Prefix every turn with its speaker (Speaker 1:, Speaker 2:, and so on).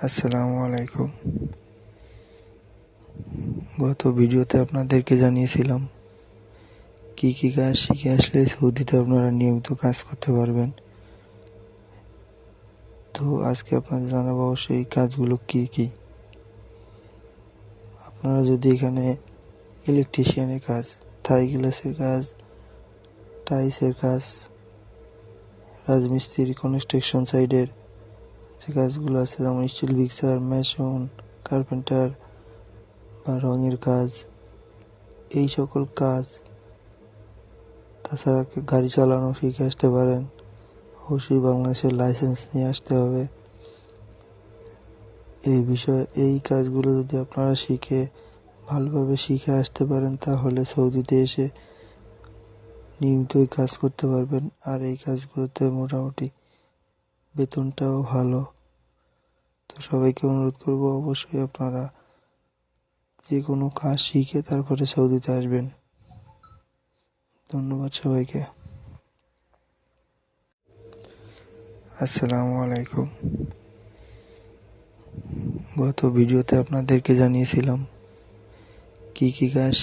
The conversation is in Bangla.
Speaker 1: আসসালামু আলাইকুম। গত ভিডিওতে আপনাদেরকে জানিয়েছিলাম কি কি কাজ শিখে আসলে সৌদিতে আপনারা নিয়মিত কাজ করতে পারবেন। তো আজকে আপনাদের জানাবো সেই কাজগুলো কি কি। আপনারা যদি এখানে ইলেকট্রিশিয়ানের কাজ, থাই গ্লাসের কাজ, টাইলসের কাজ, রাজমিস্ত্রি, কনস্ট্রাকশন সাইডের যে কাজগুলো আছে যেমন স্টিল ফিক্সার, মেশন, কার্পেন্টার বা রঙের কাজ, এই সকল কাজ, তাছাড়া গাড়ি চালানো শিখে আসতে পারেন। অবশ্যই বাংলাদেশের লাইসেন্স নিয়ে আসতে হবে। এই কাজগুলো যদি আপনারা ভালোভাবে শিখে আসতে পারেন তাহলে সৌদিতে এসে নিয়মিতই কাজ করতে পারবেন। আর এই কাজগুলোতে মোটামুটি বেতনটাও ভালো। তো সবাইকে অনুরোধ করব অবশ্যই আপনারা যে কোনো কাজ শিখে তারপরে সৌদিতে আসবেন। ধন্যবাদ সবাইকে। আসসালামু আলাইকুম। গত ভিডিওতে আপনাদেরকে জানিয়েছিলাম কি কি কাজ